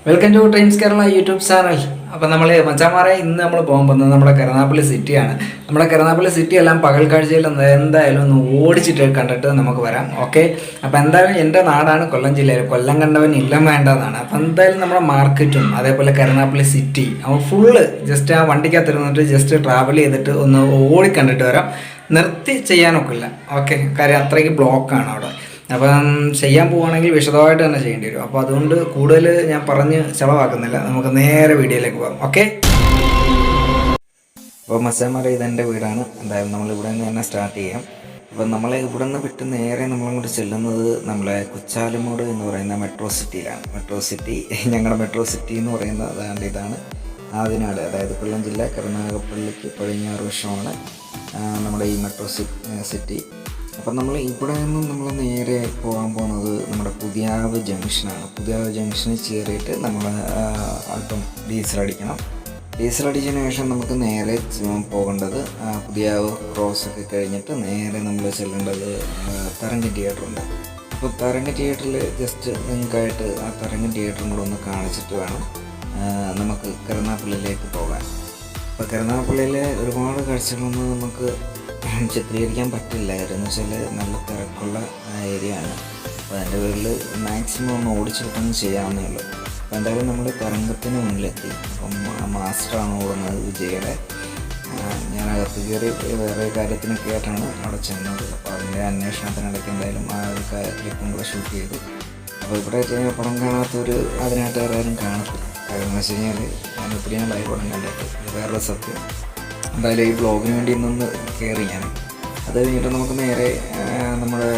Welcome to trains Kerala YouTube channel. അപ്പോൾ നമ്മൾ മച്ചാമാരെ ഇന്ന് നമ്മൾ പോകാൻ പോകുന്നത് നമ്മുടെ കരുനാഗപ്പള്ളി സിറ്റിയാണ്. നമ്മുടെ കരുനാഗപ്പള്ളി സിറ്റി എല്ലാം പകൽ കാഴ്ചയിൽ എന്തായാലും ഒന്ന് ഓടിച്ചിട്ട് കണ്ടിട്ട് നമുക്ക് വരാം. ഓക്കെ, അപ്പോൾ എന്തായാലും എൻ്റെ നാടാണ് കൊല്ലം ജില്ലയിൽ. കൊല്ലം കണ്ടവൻ ഇല്ലം വേണ്ടതാണ്. അപ്പോൾ എന്തായാലും നമ്മുടെ മാർക്കറ്റും അതേപോലെ കരുനാഗപ്പള്ളി സിറ്റി അപ്പോൾ ഫുള്ള് ജസ്റ്റ് ആ വണ്ടിക്കകത്തിരുന്നിട്ട് ജസ്റ്റ് ട്രാവൽ ചെയ്തിട്ട് ഒന്ന് ഓടി കണ്ടിട്ട് വരാം. നിർത്തി ചെയ്യാനൊക്കില്ല. ഓക്കെ, കാര്യം അത്രയ്ക്ക് ബ്ലോക്കാണ് അവിടെ. അപ്പം ചെയ്യാൻ പോവുകയാണെങ്കിൽ വിശദമായിട്ട് തന്നെ ചെയ്യേണ്ടി വരും. അപ്പോൾ അതുകൊണ്ട് കൂടുതൽ ഞാൻ പറഞ്ഞ് ചിലവാക്കുന്നില്ല, നമുക്ക് നേരെ വീഡിയോയിലേക്ക് പോകാം. ഓക്കെ, അപ്പോൾ മച്ചാന്മാരെ ഇതെൻ്റെ വീടാണ്. എന്തായാലും നമ്മൾ ഇവിടെ നിന്ന് തന്നെ സ്റ്റാർട്ട് ചെയ്യാം. അപ്പം നമ്മളെ ഇവിടെ നിന്ന് വിട്ട് നേരെ നമ്മളങ്ങോട്ട് ചെല്ലുന്നത് നമ്മളെ കുച്ചാലുമൂട് എന്ന് പറയുന്ന മെട്രോ സിറ്റിയിലാണ്. മെട്രോ സിറ്റി, ഞങ്ങളുടെ മെട്രോ സിറ്റി എന്ന് പറയുന്നത് അതാണ്ട് ഇതാണ് ആദിനാട്, അതായത് കൊല്ലം ജില്ല കരുനാഗപ്പള്ളിക്ക് പടിഞ്ഞാറ് വശമാണ് നമ്മുടെ ഈ മെട്രോ സിറ്റി. അപ്പം നമ്മൾ ഇവിടെ നിന്നും നമ്മൾ നേരെ പോകാൻ പോകുന്നത് നമ്മുടെ പുതിയാവ് ജംഗ്ഷനാണ്. പുതിയാവ് ജംഗ്ഷനിൽ കയറിയിട്ട് നമ്മൾ അല്പം ഡീസൽ അടിക്കണം. ഡീസൽ അടിച്ചതിന് ശേഷം നമുക്ക് നേരെ പോകേണ്ടത് പുതിയാവ് ക്രോസൊക്കെ കഴിഞ്ഞിട്ട് നേരെ നമ്മൾ ചെല്ലേണ്ടത് തരംഗ തിയേറ്ററുണ്ട്. അപ്പോൾ തരംഗ തിയേറ്ററിൽ ജസ്റ്റ് നിങ്ങൾക്കായിട്ട് ആ തരംഗ തിയേറ്ററും കൂടെ ഒന്ന് കാണിച്ചിട്ട് വേണം നമുക്ക് കരുനാഗപ്പള്ളിയിലേക്ക് പോകാൻ. അപ്പോൾ കരുനാഗപ്പള്ളിയിലെ ഒരുപാട് കാഴ്ചകളൊന്നും നമുക്ക് ചിത്രീകരിക്കാൻ പറ്റില്ല. എന്ന് വെച്ചാൽ നല്ല തിരക്കുള്ള ഏരിയ ആണ്. അപ്പോൾ അതിൻ്റെ പേരിൽ മാക്സിമം ഒന്ന് ഓടിച്ചെടുത്തൊന്നും ചെയ്യാവുന്നേ ഉള്ളൂ. അപ്പോൾ എന്തായാലും നമ്മൾ തരംഗത്തിന് മുന്നിലെത്തി. അപ്പം മാസ്റ്ററാണ് ഓടുന്നത്, വിജയുടെ. ഞാൻ അകത്ത് കയറി വേറെ കാര്യത്തിനൊക്കെ ആയിട്ടാണ് അവിടെ ചെന്നത്. അപ്പോൾ അതിൻ്റെ അന്വേഷണത്തിനിടയ്ക്ക് എന്തായാലും ആ ഒരു ക്ലിപ്പും കൂടെ ഷൂട്ട് ചെയ്തു. അപ്പോൾ ഇവിടെ പടം കാണാത്തൊരു അതിനായിട്ട് ആരും കാണത്തില്ല. കാരണം എന്ന് വെച്ച് കഴിഞ്ഞാൽ ഞാൻ ഒത്തിരി ലൈവ് പടം കണ്ടിട്ട് വേറൊരു സത്യം. എന്തായാലും ഈ ബ്ലോഗിന് വേണ്ടി ഇന്നൊന്ന് കയറി ഞാൻ. അത് കഴിഞ്ഞിട്ട് നമുക്ക് നേരെ നമ്മുടെ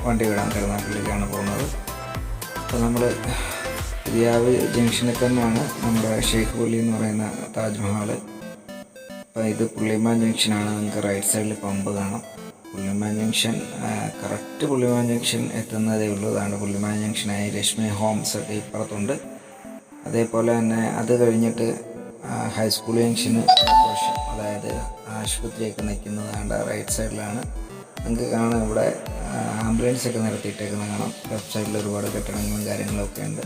വണ്ടി വിടാൻ കരുനാഗപ്പള്ളിയിലേക്കാണ് പോകുന്നത്. അപ്പോൾ നമ്മൾ പുതിയാവ് ജംഗ്ഷനിൽ തന്നെയാണ് നമ്മുടെ ഷെയ്ഖ് പള്ളി എന്ന് പറയുന്ന താജ്മഹൽ. അപ്പോൾ ഇത് പുള്ളിമാൻ ജംഗ്ഷനാണ്. നിങ്ങൾക്ക് റൈറ്റ് സൈഡിൽ പമ്പ് കാണാം. പുള്ളിമാൻ ജംഗ്ഷൻ കറക്റ്റ് പുള്ളിമാൻ ജംഗ്ഷൻ എത്തുന്നതേ ഉള്ളൂ. അതാണ് പുള്ളിമാൻ ജംഗ്ഷനായി രശ്മി ഹോംസ് ഒക്കെ ഇപ്പുറത്തുണ്ട്. അതേപോലെ തന്നെ അത് കഴിഞ്ഞിട്ട് ഹൈസ്കൂൾ ജംഗ്ഷന് വർഷം, അതായത് ആശുപത്രിയൊക്കെ നിൽക്കുന്നതാണ്ട് റൈറ്റ് സൈഡിലാണ്. നിങ്ങൾക്ക് കാണാം ഇവിടെ ആംബുലൻസ് ഒക്കെ നിർത്തിയിട്ടേക്കുന്നത് കാണാം. ലെഫ്റ്റ് സൈഡിൽ ഒരുപാട് കെട്ടിടങ്ങളും കാര്യങ്ങളൊക്കെ ഉണ്ട്,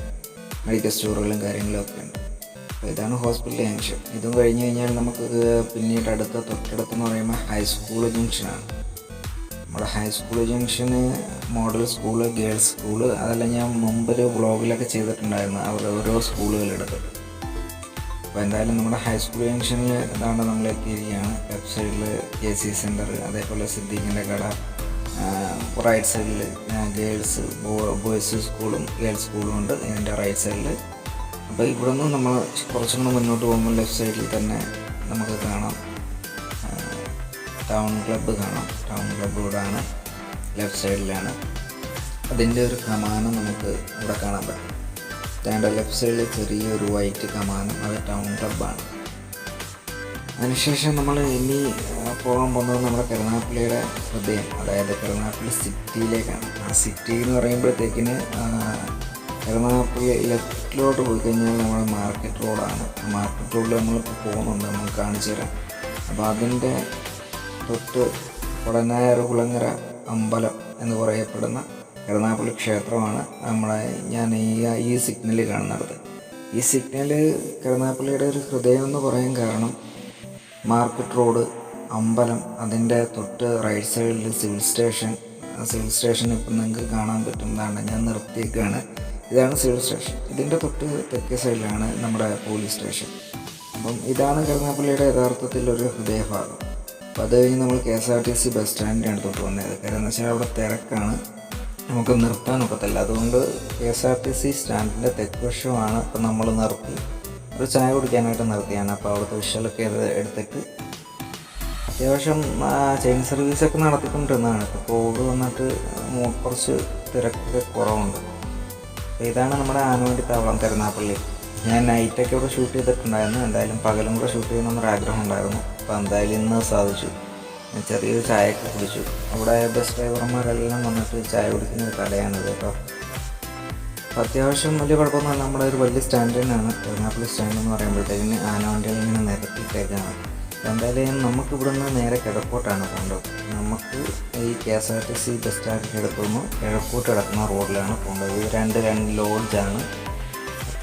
മെഡിക്കൽ സ്റ്റോറുകളും കാര്യങ്ങളൊക്കെ ഉണ്ട്. അപ്പോൾ ഇതാണ് ഹോസ്പിറ്റൽ ജംഗ്ഷൻ. ഇതും കഴിഞ്ഞ് കഴിഞ്ഞാൽ നമുക്ക് പിന്നീട് തൊട്ടടുത്തെന്ന് പറയുമ്പോൾ ഹൈസ്കൂൾ ജംഗ്ഷനാണ്. നമ്മുടെ high school junction model school, girls school, അതെല്ലാം ഞാൻ മുമ്പൊരു വ്ളോഗിലൊക്കെ ചെയ്തിട്ടുണ്ടായിരുന്നു, അവർ ഓരോ സ്കൂളുകളെടുത്തിട്ട്. അപ്പോൾ എന്തായാലും നമ്മുടെ ഹൈസ്കൂൾ ജംഗ്ഷനിൽ ഇതാണ് നമ്മൾ എത്തിയിരിക്കുകയാണ്. ലെഫ്റ്റ് സൈഡിൽ KC സെൻറ്റർ, അതേപോലെ സിദ്ദീഖിൻ്റെ കട. റൈറ്റ് സൈഡിൽ ഗേൾസ് ബോയ്സ് സ്കൂളും ഗേൾസ് സ്കൂളും ഉണ്ട് ഇതിൻ്റെ റൈറ്റ് സൈഡിൽ. അപ്പോൾ ഇവിടെ നിന്ന് നമ്മൾ കുറച്ചും കൂടെ മുന്നോട്ട് പോകുമ്പോൾ ലെഫ്റ്റ് സൈഡിൽ തന്നെ നമുക്ക് കാണാം ടൗൺ ക്ലബ്ബ് കാണാം. ടൗൺ ക്ലബ്ബ് ഇവിടെയാണ്, ലെഫ്റ്റ് സൈഡിലാണ്. അതിൻ്റെ ഒരു കമാനം നമുക്ക് ഇവിടെ കാണാൻ പറ്റും. അതിൻ്റെ ലെഫ്റ്റ് സൈഡിൽ ചെറിയൊരു വൈറ്റ് കമാനം, അത് ടൗൺ ക്ലബ്ബാണ്. അതിനുശേഷം നമ്മൾ ഇനി പോകാൻ പോകുന്നത് നമ്മുടെ കരുനാഗപ്പള്ളിയുടെ ഹൃദയം, അതായത് കരുനാഗപ്പള്ളി സിറ്റിയിലേക്കാണ്. ആ സിറ്റി എന്ന് പറയുമ്പോഴത്തേക്കിന് കരുനാഗപ്പള്ളി ലെഫ്റ്റിലോട്ട് പോയി കഴിഞ്ഞാൽ നമ്മുടെ മാർക്കറ്റ് റോഡാണ്. മാർക്കറ്റ് റോഡിൽ നമ്മളിപ്പോൾ പോകുന്നുണ്ട്, നമുക്ക് കാണിച്ചു തരാം. അപ്പോൾ അതിൻ്റെ തൊട്ട് കുളങ്ങര അമ്പലം എന്ന് പറയപ്പെടുന്ന കരുനാഗപ്പള്ളി ക്ഷേത്രമാണ് ഞാൻ ഈ സിഗ്നൽ കാണുന്നത്. ഈ സിഗ്നൽ കരുനാഗപ്പള്ളിയുടെ ഒരു ഹൃദയം എന്ന് പറയാൻ കാരണം മാർക്കറ്റ് റോഡ്, അമ്പലം, അതിൻ്റെ തൊട്ട് റൈറ്റ് സൈഡിൽ സിവിൽ സ്റ്റേഷൻ ഇപ്പം നിങ്ങൾക്ക് കാണാൻ പറ്റുന്നതാണ്. ഞാൻ നിർത്തിയേക്കാണ്. ഇതാണ് സിവിൽ സ്റ്റേഷൻ. ഇതിൻ്റെ തൊട്ട് തെക്കേ സൈഡിലാണ് നമ്മുടെ പോലീസ് സ്റ്റേഷൻ. അപ്പം ഇതാണ് കരുനാഗപ്പള്ളിയുടെ യഥാർത്ഥത്തിലൊരു ഹൃദയഭാഗം. അപ്പോൾ അത് കഴിഞ്ഞ് നമ്മൾ KSRTC ബസ് സ്റ്റാൻഡിൻ്റെ അടുത്തോട്ട് വന്നത്. കാരണം എന്ന് വെച്ചാൽ അവിടെ തിരക്കാണ്, നമുക്ക് നിർത്താനൊക്കത്തില്ല. അതുകൊണ്ട് KSRTC സ്റ്റാൻഡിൻ്റെ തെക്ക് വശമാണ് ഇപ്പോൾ നമ്മൾ നിർത്തി ഒരു ചായ കുടിക്കാനായിട്ട് നിർത്തിയാണ്. അപ്പോൾ അവിടുത്തെ വിഷ്വലൊക്കെ എടുത്തിട്ട് അത്യാവശ്യം ചെയിൻ സർവീസൊക്കെ നടത്തിക്കൊണ്ടിരുന്നതാണ്. ഇപ്പോൾ കോവിഡ് വന്നിട്ട് കുറച്ച് തിരക്കൊക്കെ കുറവുണ്ട്. അപ്പോൾ ഇതാണ് നമ്മുടെ ആനവണ്ടി താവളം കരുനാഗപ്പള്ളി. ഞാൻ നൈറ്റൊക്കെ ഇവിടെ ഷൂട്ട് ചെയ്തിട്ടുണ്ടായിരുന്നു. എന്തായാലും പകലും കൂടെ ഷൂട്ട് ചെയ്യണമെന്നൊരു ആഗ്രഹം ഉണ്ടായിരുന്നു. അപ്പോൾ എന്തായാലും ഇന്ന് സാധിച്ചു. ചെറിയൊരു ചായയൊക്കെ കുടിച്ചു. അവിടെ ബസ് ഡ്രൈവർമാരെല്ലാം വന്നിട്ട് ചായ കുടിക്കുന്ന ഒരു കടയാണിത് കേട്ടോ. അപ്പോൾ അത്യാവശ്യം വലിയ കുഴപ്പമൊന്നുമില്ല. നമ്മുടെ ഒരു വലിയ സ്റ്റാൻഡ് തന്നെയാണ് കരുനാഗപ്പള്ളി സ്റ്റാൻഡ് എന്ന് പറയുമ്പോഴത്തേക്കിന് ആനവണ്ടികൾ ഇങ്ങനെ നിരത്തിയിട്ടേക്കാണ്. എന്തായാലും നമുക്ക് ഇവിടെ നിന്ന് നേരെ കിഴക്കോട്ടാണ് പോകേണ്ടത്. നമുക്ക് ഈ KSRTC ബസ് സ്റ്റാൻഡിൻ്റെ അടുത്തുനിന്ന് കിഴക്കോട്ട് കിടക്കുന്ന റോഡിലാണ് പോകേണ്ടത്. രണ്ട് ലോഡ്ജാണ്.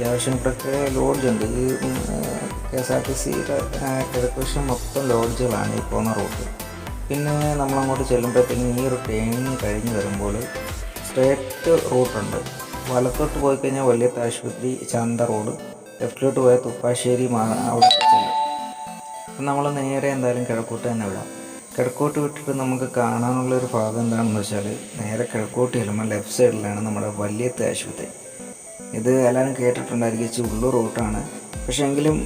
അത്യാവശ്യം ഇവിടെയൊക്കെ ലോഡ്ജുണ്ട്. ഈ KSRTCയുടെ കിഴക്ക് വശം മൊത്തം ലോഡ്ജുകളാണ് ഈ പോകുന്ന റൂട്ട്. പിന്നെ നമ്മളങ്ങോട്ട് ചെല്ലുമ്പോഴത്തേക്കും ഈ ഒരു ടേണിങ് കഴിഞ്ഞ് വരുമ്പോൾ സ്ട്രേറ്റ് റൂട്ടുണ്ട്. വലത്തോട്ട് പോയി കഴിഞ്ഞാൽ വലിയത്ത് ആശുപത്രി, ചന്ത റോഡ്. ലെഫ്റ്റിലോട്ട് പോയാൽ തുപ്പാശ്ശേരി അവിടെ ചെല്ലും. അപ്പം നമ്മൾ നേരെ എന്തായാലും കിഴക്കോട്ട് തന്നെ വിടാം. കിഴക്കോട്ട് വിട്ടിട്ട് നമുക്ക് കാണാനുള്ളൊരു ഭാഗം എന്താണെന്ന് വെച്ചാൽ, നേരെ കിഴക്കോട്ട് ചെല്ലുമ്പോൾ ലെഫ്റ്റ് സൈഡിലാണ് നമ്മുടെ വലിയത്ത് ആശുപത്രി. ഇത് എല്ലാവരും കേട്ടിട്ടുണ്ടായിരിക്കും, ഇച്ചിരി ഉള്ളൂർ റൂട്ടാണ്. പക്ഷേ എങ്കിലും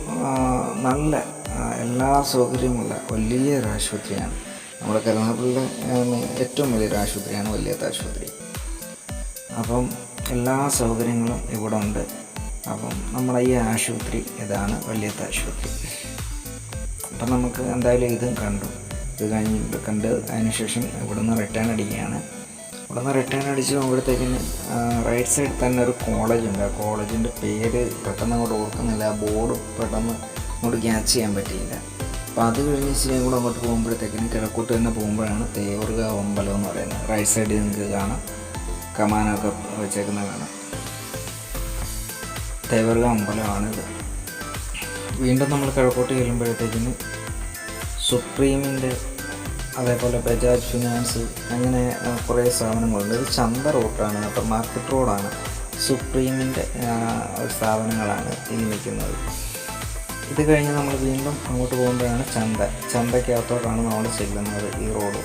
നല്ല എല്ലാ സൗകര്യമുള്ള വലിയൊരു ആശുപത്രിയാണ്. നമ്മുടെ കരുനാഗപ്പള്ളിയിലെ ഏറ്റവും വലിയൊരു ആശുപത്രിയാണ് വലിയത്ത് ആശുപത്രി. അപ്പം എല്ലാ സൗകര്യങ്ങളും ഇവിടെ ഉണ്ട്. അപ്പം നമ്മുടെ ഈ ആശുപത്രി ഇതാണ് വലിയത്ത് ആശുപത്രി. അപ്പം നമുക്ക് എന്തായാലും ഇതും കണ്ടു. ഇത് കണ്ട് അതിന് ശേഷം ഇവിടുന്ന് റിട്ടേൺ അടിക്കുകയാണ്. ഇവിടുന്ന് റിട്ടേൺ അടിച്ച് പോകുമ്പോഴത്തേക്കിന് റൈറ്റ് സൈഡിൽ തന്നെ ഒരു കോളേജുണ്ട്. ആ കോളേജിൻ്റെ പേര് പെട്ടെന്ന് അങ്ങോട്ട് ഓർക്കുന്നില്ല. ആ ബോർഡ് പെട്ടെന്ന് അങ്ങോട്ട് ക്യാച്ച് ചെയ്യാൻ പറ്റിയില്ല. അപ്പോൾ അത് കഴിഞ്ഞ് ഇച്ചിരി കൂടെ അങ്ങോട്ട് പോകുമ്പോഴത്തേക്കിനും കിഴക്കോട്ട് തന്നെ പോകുമ്പോഴാണ് തേവർകാവ് അമ്പലം എന്ന് പറയുന്നത്. റൈറ്റ് സൈഡിൽ നിങ്ങൾക്ക് കാണാം, കമാനൊക്കെ വെച്ചേക്കുന്നത് കാണാം. തേവർകാവ് അമ്പലമാണിത്. വീണ്ടും നമ്മൾ കിഴക്കോട്ട് ചെല്ലുമ്പോഴത്തേക്കിന് സുപ്രീമിൻ്റെ, അതേപോലെ ബജാജ് ഫിനാൻസ്, അങ്ങനെ കുറേ സ്ഥാപനങ്ങളുണ്ട്. ഇത് ചന്ത റൂട്ടാണ്, അപ്പോൾ മാർക്കറ്റ് റോഡാണ്. സുപ്രീമിൻ്റെ സ്ഥാപനങ്ങളാണ് ഈ നിൽക്കുന്നത്. ഇത് കഴിഞ്ഞ് നമ്മൾ വീണ്ടും അങ്ങോട്ട് പോകുമ്പോഴാണ് ചന്തയ്ക്കകത്തോട്ടാണ് നമ്മൾ ചെല്ലുന്നത്. ഈ റോഡ്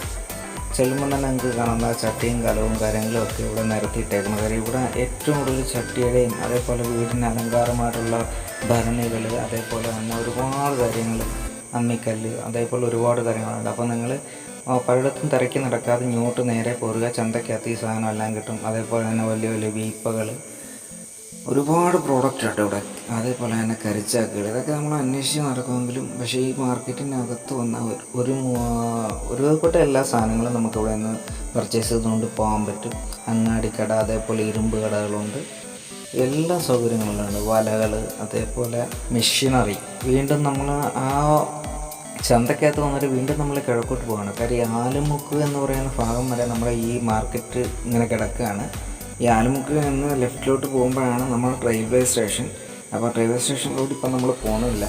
ചെല്ലുമ്പോൾ തന്നെ നമുക്ക് കാണുന്ന ചട്ടിയും കലവും കാര്യങ്ങളും ഒക്കെ ഇവിടെ നിരത്തിയിട്ടേക്കുന്നത്. കാര്യം ഇവിടെ ഏറ്റവും കൂടുതൽ ചട്ടിയുടെയും അതേപോലെ വീടിന് അലങ്കാരമായിട്ടുള്ള ഭരണികൾ, അതേപോലെ തന്നെ ഒരുപാട് കാര്യങ്ങൾ, അമ്മിക്കല്ല്, അതേപോലെ ഒരുപാട് കാര്യങ്ങളുണ്ട്. അപ്പോൾ നിങ്ങൾ പലയിടത്തും തിരക്കി നടക്കാതെ ഇങ്ങോട്ട് നേരെ പോരുക. ചന്തയ്ക്കകത്ത് ഈ സാധനം എല്ലാം കിട്ടും. അതേപോലെ തന്നെ വലിയ വലിയ വീപ്പകൾ, ഒരുപാട് പ്രോഡക്റ്റ് ഉണ്ട് ഇവിടെ. അതേപോലെ തന്നെ കരിച്ചാക്കുകൾ, ഇതൊക്കെ നമ്മൾ അന്വേഷിച്ച് നടക്കുമെങ്കിലും പക്ഷേ ഈ മാർക്കറ്റിനകത്ത് വന്ന ഒരുവിധപ്പെട്ട എല്ലാ സാധനങ്ങളും നമുക്കിവിടെ നിന്ന് പർച്ചേസ് ചെയ്തുകൊണ്ട് പോകാൻ പറ്റും. അങ്ങാടിക്കട, അതേപോലെ ഇരുമ്പ് കടകളുണ്ട്, എല്ലാ സൗകര്യങ്ങളുണ്ട്. വലകൾ, അതേപോലെ മെഷീനറി. വീണ്ടും നമ്മൾ ആ ചന്തക്കകത്ത് വന്നിട്ട് വീണ്ടും നമ്മൾ കിഴക്കോട്ട് പോവുകയാണ്. കാര്യം ആലുമുക്ക് എന്ന് പറയുന്ന ഭാഗം വരെ നമ്മുടെ ഈ മാർക്കറ്റ് ഇങ്ങനെ കിടക്കുകയാണ്. ഈ ആലുമുക്ക് എന്ന് ലെഫ്റ്റിലോട്ട് പോകുമ്പോഴാണ് നമ്മൾ റെയിൽവേ സ്റ്റേഷൻ. അപ്പോൾ റെയിൽവേ സ്റ്റേഷനിലോട്ട് ഇപ്പം നമ്മൾ പോകുന്നില്ല.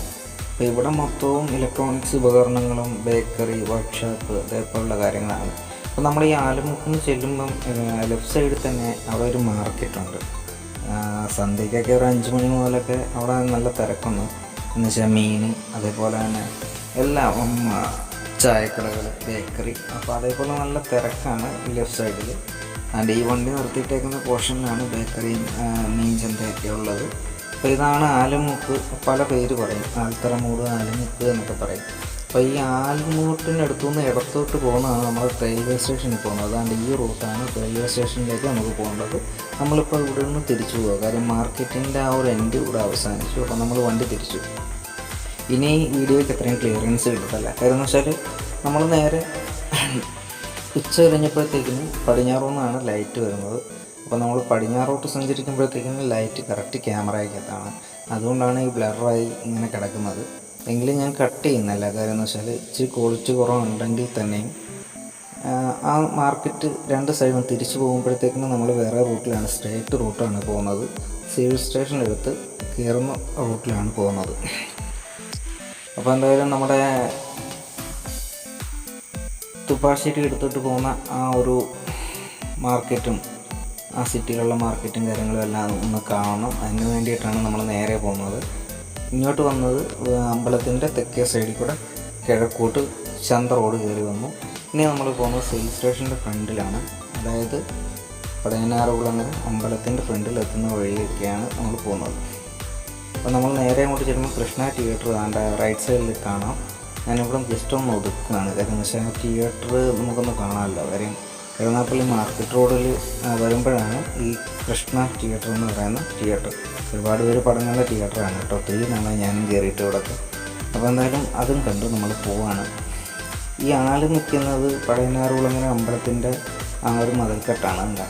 അപ്പോൾ ഇവിടെ മൊത്തവും ഇലക്ട്രോണിക്സ് ഉപകരണങ്ങളും ബേക്കറി, വർക്ക്ഷോപ്പ്, അതേപോലുള്ള കാര്യങ്ങളാണ്. അപ്പോൾ നമ്മൾ ഈ ആലുമുക്കിന് ചെല്ലുമ്പം ലെഫ്റ്റ് സൈഡിൽ തന്നെ അവിടെ ഒരു മാർക്കറ്റുണ്ട്. സന്ധ്യയ്ക്കൊക്കെ ഒരു 5 മണി മുതലൊക്കെ അവിടെ നല്ല തിരക്കുണ്ട്. എന്ന് വെച്ചാൽ മീൻ, അതേപോലെ തന്നെ എല്ലാം ചായക്കടകൾ, ബേക്കറി. അപ്പോൾ അതേപോലെ നല്ല തിരക്കാണ് ഈ ലെഫ്റ്റ് സൈഡിൽ. ആൻഡ് ഈ വണ്ടി നിർത്തിയിട്ടേക്കുന്ന പോർഷനിലാണ് ബേക്കറിയും മീൻ ചന്തയൊക്കെ ഉള്ളത്. അപ്പോൾ ഇതാണ് ആലുമുക്ക്. പല പേര് പറയും, ആൽത്തറമൂട്, ആലുമുക്ക് എന്നൊക്കെ പറയും. അപ്പോൾ ഈ ആൽമൂട്ടിനടുത്തു നിന്ന് ഇടത്തോട്ട് പോകുന്നതാണ് നമ്മൾ റെയിൽവേ സ്റ്റേഷനിൽ പോകുന്നത്. അതാണ്ട് ഈ റൂട്ടാണ് റെയിൽവേ സ്റ്റേഷനിലേക്ക് നമുക്ക് പോകേണ്ടത്. നമ്മളിപ്പോൾ ഇവിടെ നിന്ന് തിരിച്ചു പോകുക. കാര്യം മാർക്കറ്റിൻ്റെ ആ ഒരു എൻഡ് ഇവിടെ അവസാനിച്ചു. അപ്പോൾ നമ്മൾ വണ്ടി തിരിച്ചു. ഇനി ഈ വീഡിയോയ്ക്ക് എത്രയും ക്ലിയറൻസ് കിട്ടത്തില്ല. കാര്യം എന്ന് വെച്ചാൽ നമ്മൾ നേരെ ഉച്ച കഴിഞ്ഞപ്പോഴത്തേക്കിനും പടിഞ്ഞാറുനിന്നാണ് ലൈറ്റ് വരുന്നത്. അപ്പോൾ നമ്മൾ പടിഞ്ഞാറോട്ട് സഞ്ചരിക്കുമ്പോഴത്തേക്കിനും ലൈറ്റ് കറക്റ്റ് ക്യാമറയ്ക്കകത്താണ്. അതുകൊണ്ടാണ് ഈ ബ്ലറായി ഇങ്ങനെ കിടക്കുന്നത്. എങ്കിലും ഞാൻ കട്ട് ചെയ്യുന്നില്ല. കാര്യം എന്ന് വെച്ചാൽ ഇച്ചിരി ക്വാളിറ്റി കുറവുണ്ടെങ്കിൽ തന്നെയും ആ മാർക്കറ്റ് രണ്ട് സൈഡും തിരിച്ചു പോകുമ്പോഴത്തേക്കിനും നമ്മൾ വേറെ റൂട്ടിലാണ്, സ്ട്രേറ്റ് റൂട്ടാണ് പോകുന്നത്. സിവിൽ സ്റ്റേഷനിലെടുത്ത് കയറുന്ന റൂട്ടിലാണ് പോകുന്നത്. അപ്പോൾ എന്തായാലും നമ്മുടെ തുപ്പാശ്ശേരി എടുത്തിട്ട് പോകുന്ന ആ ഒരു മാർക്കറ്റും ആ സിറ്റികളിലെ മാർക്കറ്റും കാര്യങ്ങളും എല്ലാം ഒന്ന് കാണണം. അതിന് വേണ്ടിയിട്ടാണ് നമ്മൾ നേരെ പോകുന്നത്. ഇങ്ങോട്ട് വന്നത് അമ്പലത്തിൻ്റെ തെക്കേ സൈഡിൽ കൂടെ കിഴക്കോട്ട് ചന്ത റോഡ് കയറി വന്നു. ഇനി നമ്മൾ പോകുന്നത് സിവിൽ സ്റ്റേഷൻ്റെ ഫ്രണ്ടിലാണ്. അതായത് പടയനാറുകുളങ്ങര അമ്പലത്തിൻ്റെ ഫ്രണ്ടിൽ എത്തുന്ന വഴിയൊക്കെയാണ് നമ്മൾ പോകുന്നത്. അപ്പോൾ നമ്മൾ നേരെ അങ്ങോട്ട് ചെല്ലുമ്പോൾ കൃഷ്ണ തിയേറ്റർ അതിൻ്റെ റൈറ്റ് സൈഡിൽ കാണാം. ഞാനിവിടെ ജസ്റ്റ് ഒന്ന് ഒതുക്കുകയാണ്. കാര്യം എന്ന് വെച്ചാൽ തിയേറ്റർ നമുക്കൊന്ന് കാണാമല്ലോ. കാര്യം കരുനാഗപ്പള്ളി മാർക്കറ്റ് റോഡിൽ വരുമ്പോഴാണ് ഈ കൃഷ്ണ തിയേറ്റർ എന്ന് പറയുന്ന തിയേറ്റർ. ഒരുപാട് പേര് പടങ്ങളുടെ തിയേറ്ററാണ് കേട്ടോ. 3 നാളെ ഞാനും കയറിയിട്ട് ഇവിടെയൊക്കെ. അപ്പോൾ എന്തായാലും അതും കണ്ടു നമ്മൾ പോവാണ്. ഈ ആൾ നിൽക്കുന്നത് പഴയനാറുകുളങ്ങര അമ്പലത്തിൻ്റെ ആ ഒരു മതിൽക്കെട്ടാണ്. എന്താ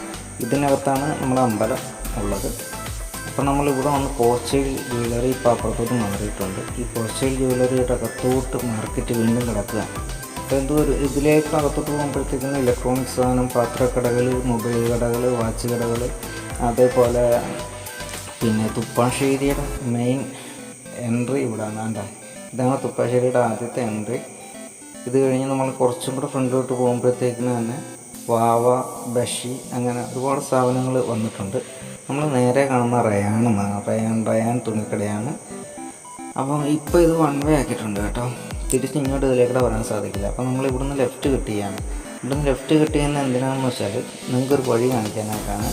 ഇതിനകത്താണ് നമ്മുടെ അമ്പലം ഉള്ളത്. അപ്പോൾ നമ്മളിവിടെ വന്ന് പോർച്ചയിൽ ജ്വല്ലറി ഇപ്പോൾ അപ്പുറത്തോട്ട് മാറിയിട്ടുണ്ട്. ഈ പോർച്ചയിൽ ജ്വല്ലറിയുടെ അകത്തോട്ട് മാർക്കറ്റ് വീണ്ടും കിടക്കുകയാണ്. അപ്പോൾ ഇതിലേക്ക് അകത്തോട്ട് പോകുമ്പോഴത്തേക്കും ഇലക്ട്രോണിക്സ് സാധനം, പാത്രക്കടകൾ, മൊബൈൽ കടകൾ, വാച്ച് കടകൾ, അതേപോലെ പിന്നെ തുപ്പാശ്ശേരിയുടെ മെയിൻ എൻട്രി ഇവിടെയാണ് കണ്ടോ. ഇതാണ് തുപ്പാശ്ശേരിയുടെ ആദ്യത്തെ എൻട്രി. ഇത് കഴിഞ്ഞ് നമ്മൾ കുറച്ചും കൂടെ ഫ്രണ്ടിലോട്ട് പോകുമ്പോഴത്തേക്കിന് തന്നെ വാവ, ബഷി അങ്ങനെ ഒരുപാട് സ്ഥാപനങ്ങൾ വന്നിട്ടുണ്ട്. നമ്മൾ നേരെ കാണുന്ന റയാൻ തുണിക്കടയാണ്. അപ്പം ഇപ്പോൾ ഇത് വൺ വേ ആക്കിയിട്ടുണ്ട് കേട്ടോ. തിരിച്ച് ഇങ്ങോട്ട് ഇതിലേക്കൂടെ വരാൻ സാധിക്കില്ല. അപ്പോൾ നമ്മൾ ഇവിടുന്ന് ലെഫ്റ്റ് കിട്ടിയാണ്. ഇവിടുന്ന് ലെഫ്റ്റ് കിട്ടിയെന്ന് എന്തിനാണെന്ന് വെച്ചാൽ നിങ്ങൾക്കൊരു വഴി കാണിക്കാനായിട്ടാണ്.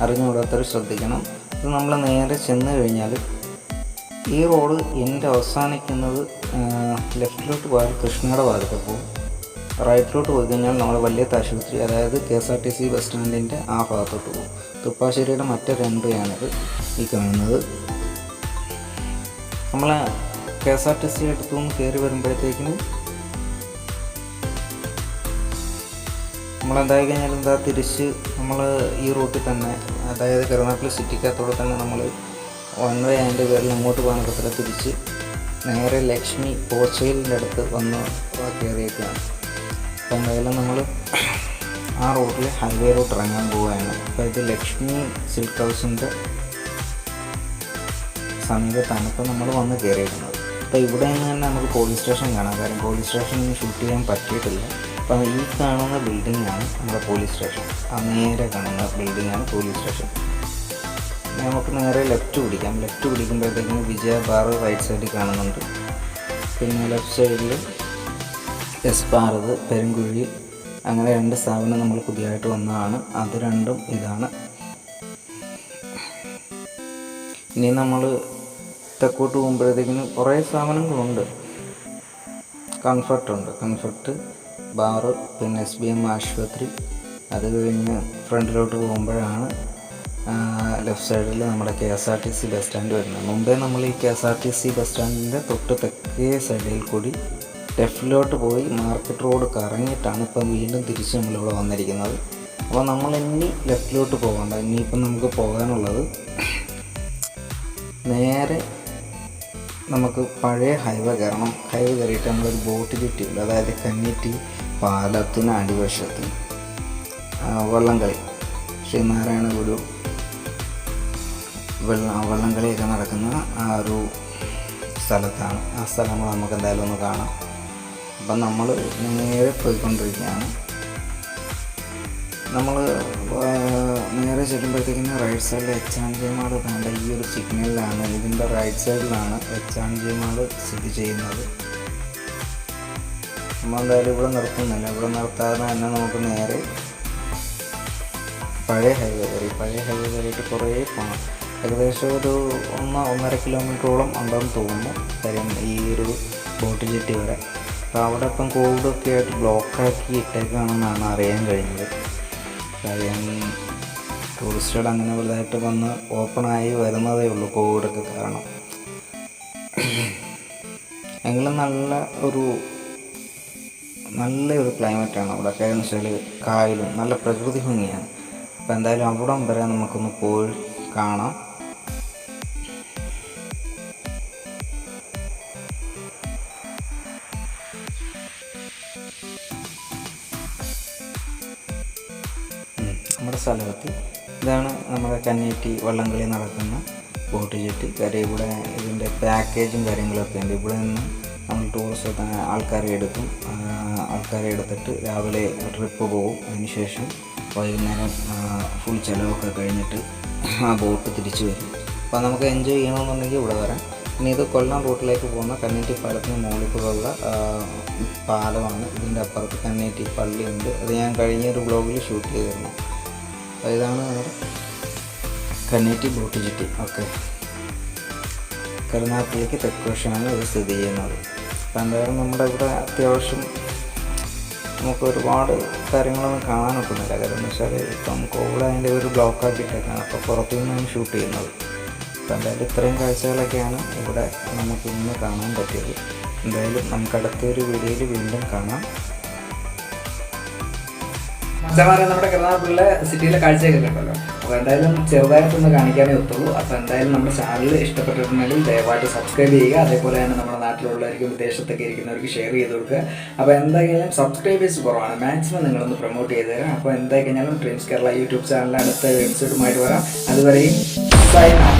അറിഞ്ഞുകൂടാത്തവർ ശ്രദ്ധിക്കണം. ഇത് നമ്മൾ നേരെ ചെന്ന് കഴിഞ്ഞാൽ ഈ റോഡ് എൻ്റെ അവസാനിക്കുന്നത് ലെഫ്റ്റിലോട്ട് പോയാൽ കൃഷ്ണയുടെ ഭാഗത്ത് പോകും. റൈറ്റിലോട്ട് പോയി കഴിഞ്ഞാൽ നമ്മൾ വലിയ ആശുപത്രി, അതായത് KSRTC ബസ് സ്റ്റാൻഡിൻ്റെ ആ ഭാഗത്തോട്ട് പോകും. തുപ്പാശ്ശേരിയുടെ മറ്റൊരു എൻട്രിയാണിത് ഈ കാണുന്നത്. നമ്മൾ KSRTC അടുത്തുനിന്ന് കയറി വരുമ്പോഴത്തേക്കിന് നമ്മളെന്തായി കഴിഞ്ഞാൽ തിരിച്ച് നമ്മൾ ഈ റൂട്ടിൽ തന്നെ, അതായത് കരുനാഗപ്പള്ളി സിറ്റിക്കകത്തോടെ തന്നെ നമ്മൾ വൺ വേ അതിൻ്റെ പേരിൽ അങ്ങോട്ട് പോകാൻ പറ്റില്ല. തിരിച്ച് നേരെ ലക്ഷ്മി പോർച്ചയിലിൻ്റെ അടുത്ത് വന്ന് കയറിയേക്കാണ്. അപ്പോൾ എന്തായാലും നമ്മൾ ആ റോഡിൽ ഹൈവേയിലോട്ട് ഇറങ്ങാൻ പോവുകയാണ്. അപ്പോൾ ഇത് ലക്ഷ്മി സിൽക്ക് ഹൗസിൻ്റെ സമീപത്താണ് ഇപ്പോൾ നമ്മൾ വന്ന് കയറിയിരിക്കുന്നത്. അപ്പോൾ ഇവിടെ നിന്ന് തന്നെ നമുക്ക് പോലീസ് സ്റ്റേഷൻ കാണാം. കാരണം പോലീസ് സ്റ്റേഷനിൽ ഷൂട്ട് ചെയ്യാൻ പറ്റിയിട്ടില്ല. അപ്പോൾ ഈ കാണുന്ന ബിൽഡിങ്ങാണ് നമ്മുടെ പോലീസ് സ്റ്റേഷൻ. ആ നേരെ കാണുന്ന ബിൽഡിങ്ങാണ് പോലീസ് സ്റ്റേഷൻ. നമുക്ക് നേരെ ലെഫ്റ്റ് പിടിക്കാം. ലെഫ്റ്റ് പിടിക്കുമ്പോഴത്തേക്കും വിജയ ബാർ റൈറ്റ് സൈഡിൽ കാണുന്നുണ്ട്. പിന്നെ ലെഫ്റ്റ് സൈഡിൽ എസ് ഭാരത്, പെരുങ്കുഴി, അങ്ങനെ 2 സ്ഥാപനം നമ്മൾ പുതിയതായിട്ട് വന്നതാണ്. അത് രണ്ടും ഇതാണ്. ഇനി നമ്മൾ തെക്കോട്ട് പോകുമ്പോഴത്തേക്കിന് കുറേ സ്ഥാപനങ്ങളുണ്ട്. കംഫർട്ട് ബാറ്, പിന്നെ SBM ആശുപത്രി. അത് കഴിഞ്ഞ് ഫ്രണ്ടിലോട്ട് പോകുമ്പോഴാണ് ലെഫ്റ്റ് സൈഡിൽ നമ്മുടെ KSRTC ബസ് സ്റ്റാൻഡ് വരുന്നത്. മുമ്പേ നമ്മൾ ഈ KSRTC ബസ് സ്റ്റാൻഡിൻ്റെ തൊട്ട് തെക്കേ സൈഡിൽ കൂടി ലെഫ്റ്റിലോട്ട് പോയി മാർക്കറ്റ് റോഡ് കറങ്ങിയിട്ടാണ് ഇപ്പം വീണ്ടും തിരിച്ച് നമ്മളിവിടെ വന്നിരിക്കുന്നത്. അപ്പോൾ നമ്മൾ ഇനി ലെഫ്റ്റിലോട്ട് പോകണ്ട. ഇനിയിപ്പം നമുക്ക് പോകാനുള്ളത് നേരെ നമുക്ക് പഴയ ഹൈവേ കയറണം. ഹൈവേ കയറിയിട്ട് നമ്മളൊരു ബോട്ട് ചുറ്റിയില്ല, അതായത് കന്നിറ്റി പാലത്തിന് അടിവശത്ത് വള്ളംകളി, ശ്രീനാരായണ ഗുരു വള്ളംകളിയൊക്കെ നടക്കുന്ന ആ ഒരു സ്ഥലത്താണ്. ആ സ്ഥലങ്ങൾ നമുക്ക് എന്തായാലും ഒന്ന് കാണാം. അപ്പം നമ്മൾ നേരെ പോയിക്കൊണ്ടിരിക്കുകയാണ്. നമ്മൾ നേരെ ചെല്ലുമ്പോഴത്തേക്കിന് റൈറ്റ് സൈഡിൽ HNJ മാൾ കണ്ട ഈ ഒരു സിഗ്നലിലാണ്, ഇതിൻ്റെ റൈറ്റ് സൈഡിലാണ് HNJ മാൾ സ്ഥിതി ചെയ്യുന്നത്. നമ്മൾ എന്തായാലും ഇവിടെ നിർത്തുന്നില്ല. ഇവിടെ നിർത്താതെ തന്നെ നമുക്ക് നേരെ പഴയ ഹൈവേ കയറിയിട്ട് കുറേ പോകണം. ഏകദേശം ഒരു 1.5 കിലോമീറ്ററോളം ഉണ്ടെന്ന് തോന്നുന്നു കാര്യം ഈ ഒരു ബോട്ട് ജെട്ടി വരെ. അപ്പോൾ അവിടെ ഇപ്പം കോവിഡൊക്കെ ആയിട്ട് ബ്ലോക്കാക്കി ഇട്ടേക്കാണെന്നാണ് അറിയാൻ കഴിഞ്ഞത്. കാര്യം ടൂറിസ്റ്റുകൾ അങ്ങനെ വലുതായിട്ട് വന്ന് ഓപ്പണായി വരുന്നതേ ഉള്ളൂ കോവിഡൊക്കെ കാരണം. എങ്കിലും നല്ലൊരു ക്ലൈമറ്റാണ് അവിടെ. കാര്യം വെച്ചാൽ കായലും നല്ല പ്രകൃതി ഭംഗിയാണ്. അപ്പോൾ എന്തായാലും അവിടം വരെ നമുക്കൊന്ന് പോയി കാണാം. നമ്മുടെ സ്ഥലത്ത് ഇതാണ് നമ്മുടെ കന്നേറ്റി വള്ളംകളി നടക്കുന്ന ബോട്ട് ജെട്ടി. കാര്യം ഇവിടെ ഇതിൻ്റെ പാക്കേജും കാര്യങ്ങളൊക്കെ ഉണ്ട്. ഇവിടെ നിന്ന് നമ്മൾ ടൂറിസ്റ്റ് ആൾക്കാരെ എടുത്തിട്ട് രാവിലെ ട്രിപ്പ് പോകും. അതിനുശേഷം വൈകുന്നേരം ഫുൾ ചിലവൊക്കെ കഴിഞ്ഞിട്ട് ആ ബോട്ട് തിരിച്ചു വരും. അപ്പോൾ നമുക്ക് എൻജോയ് ചെയ്യണമെന്നുണ്ടെങ്കിൽ ഇവിടെ വരാം. ഇനി ഇത് കൊല്ലം റൂട്ടിലേക്ക് പോകുന്ന കന്നേറ്റി പാലത്തിന് മുകളിൽ കൂടെയുള്ള പാലമാണ്. ഇതിൻ്റെ അപ്പുറത്ത് കന്നേറ്റി പള്ളിയുണ്ട്. അത് ഞാൻ കഴിഞ്ഞൊരു വ്ളോഗിൽ ഷൂട്ട് ചെയ്തിരുന്നു. അപ്പോൾ ഇതാണ് നമ്മുടെ കന്നേറ്റി ബോട്ട് ജെട്ടി. ഓക്കെ, കരുനാഗപ്പള്ളിക്ക് തെക്കുവശമാണ് ഇത് സ്ഥിതി ചെയ്യുന്നത്. അപ്പോൾ എന്തായാലും നമ്മുടെ ഇവിടെ അത്യാവശ്യം നമുക്ക് ഒരുപാട് കാര്യങ്ങളൊന്നും കാണാനൊക്കുന്നില്ല. കാര്യം എന്ന് വെച്ചാൽ ഇപ്പം കോവിഡ് അതിൻ്റെ ഒരു ബ്ലോക്കാക്കിയിട്ടേക്കാണ്. അപ്പോൾ പുറത്തു നിന്നാണ് ഷൂട്ട് ചെയ്യുന്നത്. അപ്പോൾ എന്തായാലും ഇത്രയും കാഴ്ചകളൊക്കെയാണ് ഇവിടെ നമുക്ക് ഇന്ന് കാണാൻ പറ്റിയത്. എന്തായാലും നമുക്ക് അടുത്തൊരു വീഡിയോയിൽ വീണ്ടും കാണാം. നമ്മുടെ കരുനാഗപ്പള്ളിയിലെ സിറ്റിയിലെ കാഴ്ചയൊക്കെ കണ്ടല്ലോ. അപ്പോൾ എന്തായാലും ചെറുതായിട്ടൊന്ന് കാണിക്കാനേ ഒത്തുള്ളൂ. അപ്പോൾ എന്തായാലും നമ്മുടെ ചാനൽ ഇഷ്ടപ്പെട്ടിട്ടുണ്ടെങ്കിൽ ദയവായിട്ട് സബ്സ്ക്രൈബ് ചെയ്യുക. അതേപോലെ തന്നെ നമ്മുടെ നാട്ടിലുള്ളവർക്കും വിദേശത്തൊക്കെ ഇരിക്കുന്നവർക്ക് ഷെയർ ചെയ്ത് കൊടുക്കുക. അപ്പോൾ എന്തായാലും സബ്സ്ക്രൈബേഴ്സ് കുറവാണ്, മാക്സിമം നിങ്ങളൊന്ന് പ്രൊമോട്ട് ചെയ്ത് തരാം. അപ്പോൾ എന്തായി കഴിഞ്ഞാലും ഡ്രീംസ് കേരള യൂട്യൂബ് ചാനലിൽ അടുത്ത എപ്പിസോഡുമായിട്ട് വരാം. അതുവരെയും സൈൻ ഔട്ട്.